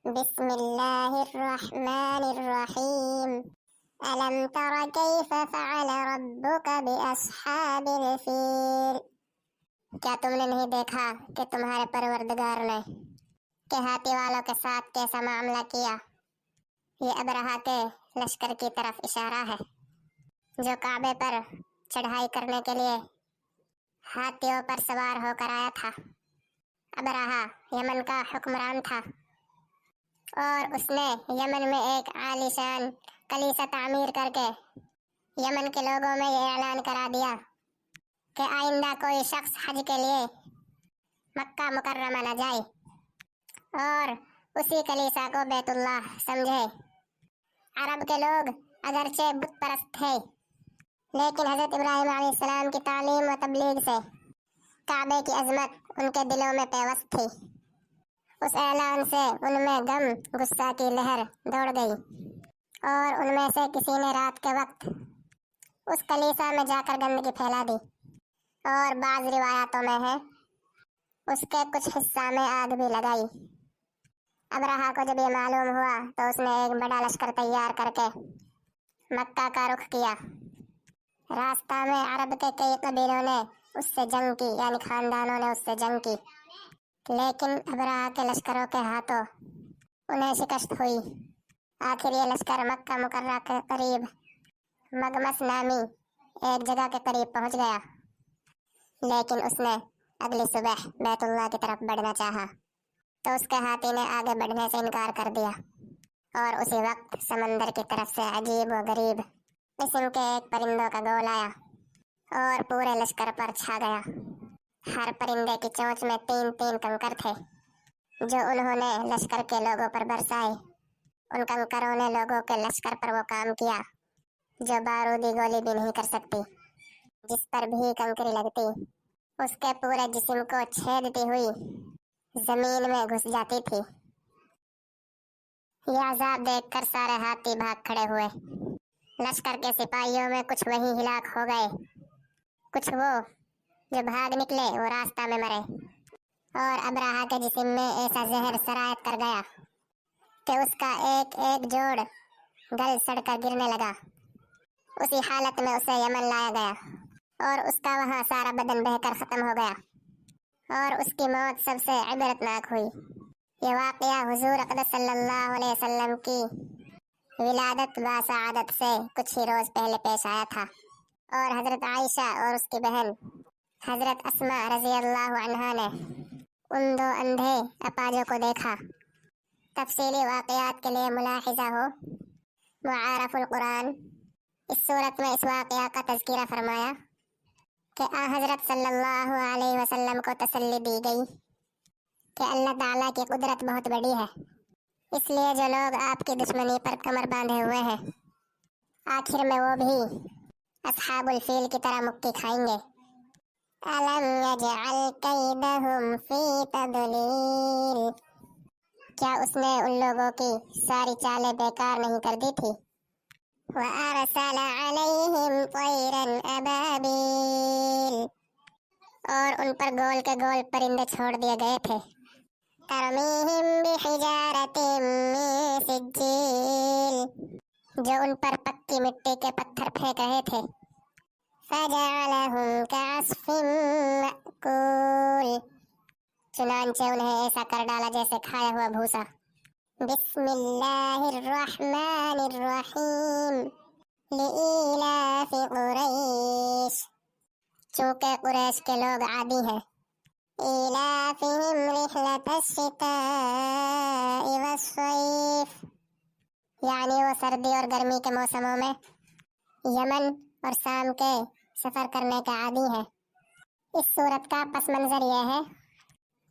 بسم اللہ الرحمن الرحیم ألم تر كيف فعل ربك بأصحاب الفیل، کیا تم نے نہیں دیکھا کہ تمہارے پروردگار نے کہ ہاتھی والوں کے ساتھ کیسا معاملہ کیا؟ یہ ابرہہ کے لشکر کی طرف اشارہ ہے جو کعبے پر چڑھائی کرنے کے لیے ہاتھیوں پر سوار ہو کر آیا تھا۔ ابرہہ یمن کا حکمران تھا اور اس نے یمن میں ایک عالیشان کلیسا تعمیر کر کے یمن کے لوگوں میں یہ اعلان کرا دیا کہ آئندہ کوئی شخص حج کے لیے مکہ مکرمہ نہ جائے اور اسی کلیسا کو بیت اللہ سمجھے۔ عرب کے لوگ اگرچہ بت پرست تھے لیکن حضرت ابراہیم علیہ السلام کی تعلیم و تبلیغ سے کعبے کی عظمت ان کے دلوں میں پیوست تھی۔ اس اعلان سے ان میں غم غصہ کی لہر دوڑ گئی اور ان میں سے کسی نے رات کے وقت اس کلیسا میں جا کر گندگی پھیلا دی، اور بعض روایاتوں میں ہے اس کے کچھ حصہ میں آگ بھی لگائی۔ ابرہہ کو جب یہ معلوم ہوا تو اس نے ایک بڑا لشکر تیار کر کے مکہ کا رخ کیا۔ راستہ میں عرب کے کئی قبیلوں نے اس سے جنگ کی، یعنی خاندانوں نے اس سے جنگ کی، لیکن ابرہہ کے لشکروں کے ہاتھوں انہیں شکست ہوئی۔ آخر یہ لشکر مکہ مکرمہ کے قریب مغمس نامی ایک جگہ کے قریب پہنچ گیا، لیکن اس نے اگلی صبح بیت اللہ کی طرف بڑھنا چاہا تو اس کے ہاتھی نے آگے بڑھنے سے انکار کر دیا، اور اسی وقت سمندر کی طرف سے عجیب و غریب قسم کے ایک پرندوں کا گول آیا اور پورے لشکر پر چھا گیا۔ ہر پرندے کی چونچ میں 3 کنکر تھے جو انہوں نے لشکر کے لوگوں پر برسائے۔ ان کنکروں نے لوگوں کے لشکر پر وہ کام کیا جو بارودی گولی بھی نہیں کر سکتی۔ جس پر بھی کنکری لگتی اس کے پورے جسم کو چھیدتی ہوئی زمین میں گھس جاتی تھی۔ یہ عذاب دیکھ کر سارے ہاتھی بھاگ کھڑے ہوئے۔ لشکر کے سپاہیوں میں کچھ وہیں ہلاک ہو گئے، کچھ وہ جو بھاگ نکلے وہ راستہ میں مرے، اور ابرہہ کے جسم میں ایسا زہر سرایت کر گیا کہ اس کا ایک ایک جوڑ گل سڑ کر گرنے لگا۔ اسی حالت میں اسے یمن لایا گیا اور اس کا وہاں سارا بدن بہہ کر ختم ہو گیا، اور اس کی موت سب سے عبرتناک ہوئی۔ یہ واقعہ حضور اقدس صلی اللہ علیہ وسلم کی ولادت باسعادت سے کچھ ہی روز پہلے پیش آیا تھا، اور حضرت عائشہ اور اس کی بہن حضرت اسماء رضی اللہ عنہا نے ان 2 اندھے اپاجوں کو دیکھا۔ تفصیلی واقعات کے لیے ملاحظہ ہو معارف القرآن۔ اس صورت میں اس واقعہ کا تذکرہ فرمایا کہ حضرت صلی اللہ علیہ وسلم کو تسلی دی گئی کہ اللہ تعالیٰ کی قدرت بہت بڑی ہے، اس لیے جو لوگ آپ کی دشمنی پر کمر باندھے ہوئے ہیں آخر میں وہ بھی اصحاب الفیل کی طرح مکی کھائیں گے۔ أَلَمْ يَجْعَلْ كَيْدَهُمْ فِي تَضْلِيلٍ، کیا اس نے ان لوگوں کی ساری چالیں بیکار نہیں کر دی تھی؟ وَأَرْسَلَ عَلَيْهِمْ طَيْرًا أَبَابِيلَ، اور ان پر گول کے گول پرندے چھوڑ دیے گئے تھے۔ تَرْمِيهِمْ بِحِجَارَةٍ مِّن سِجِّيلٍ، جو ان پر پکی مٹی کے پتھر پھینک رہے تھے۔ فَجَعَلَهُمْ كَعَصْفٍ مَّأْكُولٍ، چنانچہ انہیں ایسا کر ڈالا جیسے کھایا ہوا بھوسا۔ بسم اللہ الرحمن الرحیم لإیلاف قریش، چونکہ قریش کے لوگ عادی ہیں۔ ایلافہم رحلۃ الشتاء والصیف، یعنی وہ سردی اور گرمی کے موسموں میں یمن اور شام کے سفر کرنے کے عادی ہیں۔ اس صورت کا پس منظر یہ ہے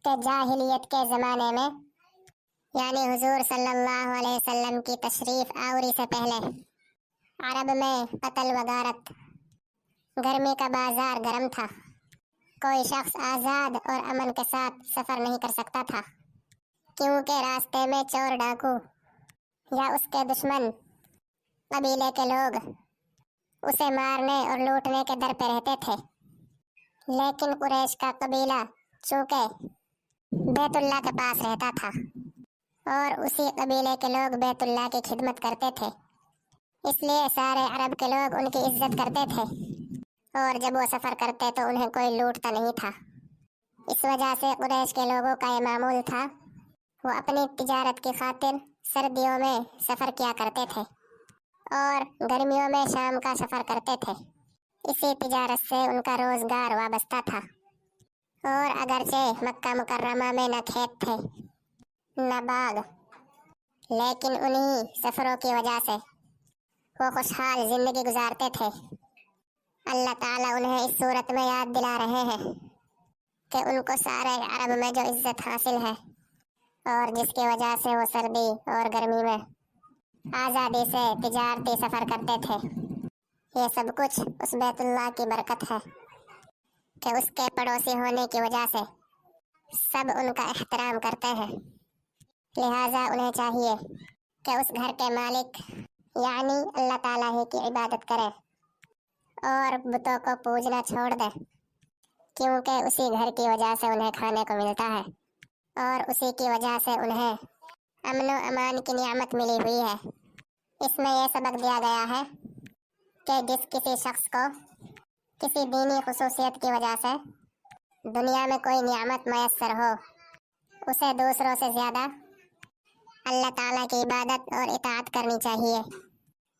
کہ جاہلیت کے زمانے میں، یعنی حضور صلی اللہ علیہ وسلم کی تشریف آوری سے پہلے، عرب میں قتل و غارت، گرمی کا بازار گرم تھا۔ کوئی شخص آزاد اور امن کے ساتھ سفر نہیں کر سکتا تھا، کیونکہ راستے میں چور ڈاکو یا اس کے دشمن قبیلے کے لوگ اسے مارنے اور لوٹنے کے در پہ رہتے تھے۔ لیکن قریش کا قبیلہ چونکہ بیت اللہ کے پاس رہتا تھا اور اسی قبیلے کے لوگ بیت اللہ کی خدمت کرتے تھے، اس لیے سارے عرب کے لوگ ان کی عزت کرتے تھے، اور جب وہ سفر کرتے تو انہیں کوئی لوٹتا نہیں تھا۔ اس وجہ سے قریش کے لوگوں کا یہ معمول تھا، وہ اپنی تجارت کی خاطر سردیوں میں سفر کیا کرتے تھے اور گرمیوں میں شام کا سفر کرتے تھے۔ اسی تجارت سے ان کا روزگار وابستہ تھا، اور اگرچہ مکہ مکرمہ میں نہ کھیت تھے نہ باغ، لیکن انہی سفروں کی وجہ سے وہ خوشحال زندگی گزارتے تھے۔ اللہ تعالیٰ انہیں اس صورت میں یاد دلا رہے ہیں کہ ان کو سارے عرب میں جو عزت حاصل ہے اور جس کی وجہ سے وہ سردی اور گرمی میں آزادی سے تجارتی سفر کرتے تھے، یہ سب کچھ اس بیت اللہ کی برکت ہے کہ اس کے پڑوسی ہونے کی وجہ سے سب ان کا احترام کرتے ہیں۔ لہٰذا انہیں چاہیے کہ اس گھر کے مالک یعنی اللہ تعالیٰ ہی کی عبادت کرے اور بتوں کو پوجنا چھوڑ دے، کیونکہ اسی گھر کی وجہ سے انہیں کھانے کو ملتا ہے اور اسی کی وجہ سے انہیں امن و امان کی نعمت ملی ہوئی ہے۔ اس میں یہ سبق دیا گیا ہے کہ جس کسی شخص کو کسی دینی خصوصیت کی وجہ سے دنیا میں کوئی نعمت میسر ہو، اسے دوسروں سے زیادہ اللہ تعالیٰ کی عبادت اور اطاعت کرنی چاہیے۔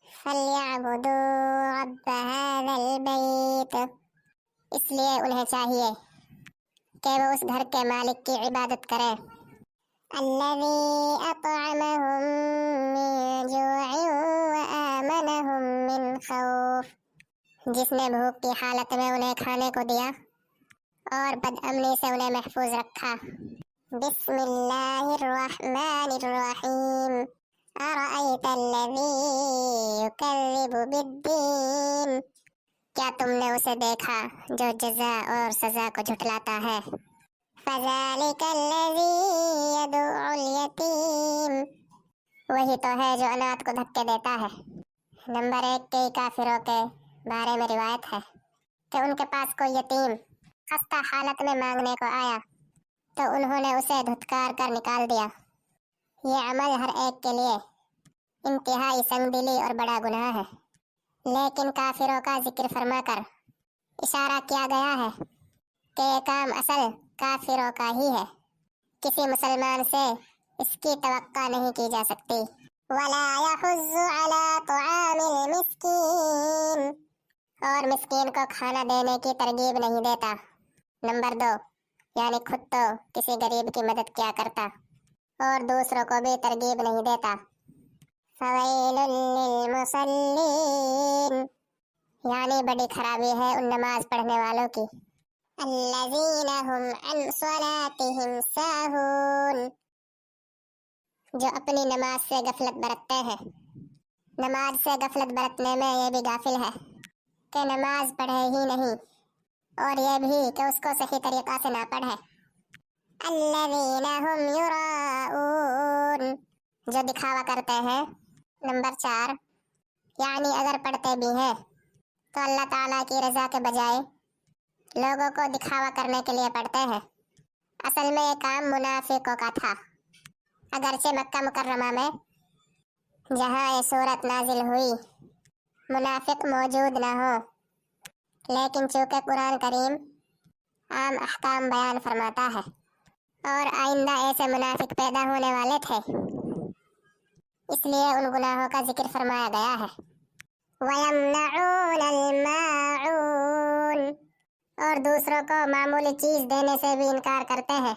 فَلْيَعْبُدُوا رَبَّ هَذَا الْبَيْتِ، اس لیے انہیں چاہیے کہ وہ اس گھر کے مالک کی عبادت کریں۔ الَّذِي أَطْعَمَهُم مِّن جُوعٍ وَآمَنَهُم مِّنْ خَوْفٍ، جس نے بھوک کی حالت میں انہیں کھانے کو دیا اور بد امنی سے انہیں محفوظ رکھا۔ بسم اللہ الرحمن الرحیم، أَرَأَيْتَ الَّذِي يُكَذِّبُ بِالدِّينِ، کیا تم نے اسے دیکھا جو جزا اور سزا کو جھٹلاتا ہے؟ فَذَلِكَ الَّذِي يَدُعُّ الْيَتِيمَ، وہی تو ہے جو انات کو دھکے دیتا ہے۔ نمبر 1 کئی کافروں کے بارے میں روایت ہے کہ ان کے پاس کوئی یتیم خستہ حالت میں مانگنے کو آیا تو انہوں نے اسے دھتکار کر نکال دیا۔ یہ عمل ہر ایک کے لیے انتہائی سنگ دلی اور بڑا گناہ ہے، لیکن کافروں کا ذکر فرما کر اشارہ کیا گیا ہے کہ یہ کام اصل کافروں کا ہی ہے، کسی مسلمان سے اس کی توقع نہیں کی جا سکتی۔ وَلَا يَحُضُّ عَلَىٰ طَعَامِ الْمِسْكِينِ، اور مسکین کو کھانا دینے کی ترغیب نہیں دیتا۔ نمبر 2 یعنی خود تو کسی غریب کی مدد کیا کرتا اور دوسروں کو بھی ترغیب نہیں دیتا۔ فَوَيْلٌ لِّلْمُصَلِّينَ، یعنی بڑی خرابی ہے ان نماز پڑھنے والوں کی۔ الَّذِينَ هُمْ عَنْ صَلَاتِهِمْ سَاهُونَ، جو اپنی نماز سے غفلت برتتے ہیں۔ نماز سے غفلت برتنے میں یہ بھی غافل ہے کہ نماز پڑھے ہی نہیں، اور یہ بھی کہ اس کو صحیح طریقہ سے نہ پڑھے۔ الَّذِينَ هُمْ يُرَاءُونَ، جو دکھاوا کرتے ہیں۔ نمبر 4 یعنی اگر پڑھتے بھی ہیں تو اللہ تعالیٰ کی رضا کے بجائے لوگوں کو دکھاوا کرنے کے لیے پڑھتے ہیں۔ اصل میں یہ کام منافقوں کا تھا، اگرچہ مکہ مکرمہ میں جہاں یہ صورت نازل ہوئی منافق موجود نہ ہو، لیکن چونکہ قرآن کریم عام احکام بیان فرماتا ہے اور آئندہ ایسے منافق پیدا ہونے والے تھے، اس لیے ان گناہوں کا ذکر فرمایا گیا ہے۔ وَيَمْنَعُونَ الْمَاعُونَ، اور دوسروں کو معمولی چیز دینے سے بھی انکار کرتے ہیں۔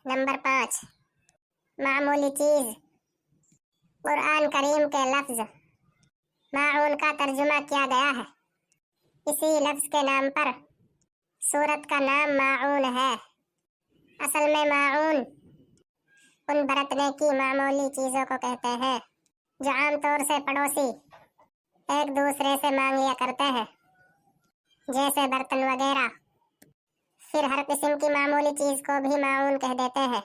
نمبر 5 معمولی چیز، قرآن کریم کے لفظ معون کا ترجمہ کیا گیا ہے، اسی لفظ کے نام پر سورت کا نام معون ہے۔ اصل میں معون ان برتنے کی معمولی چیزوں کو کہتے ہیں جو عام طور سے پڑوسی ایک دوسرے سے مانگ لیا کرتے ہیں، جیسے برتن وغیرہ۔ پھر ہر قسم کی معمولی چیز کو بھی معون کہہ دیتے ہیں،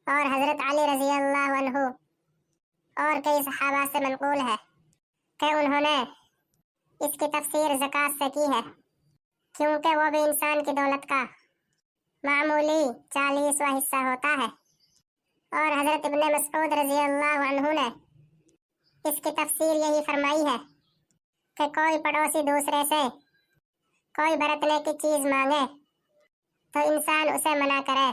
اور حضرت علی رضی اللہ عنہ اور کئی صحابہ سے منقول ہے کہ انہوں نے اس کی تفسیر زکوٰۃ سے کی ہے، کیونکہ وہ بھی انسان کی دولت کا معمولی 40واں حصہ ہوتا ہے۔ اور حضرت ابن مسعود رضی اللہ عنہ نے اس کی تفسیر یہی فرمائی ہے کہ کوئی پڑوسی دوسرے سے کوئی برتنے کی چیز مانگے تو انسان اسے منع کرے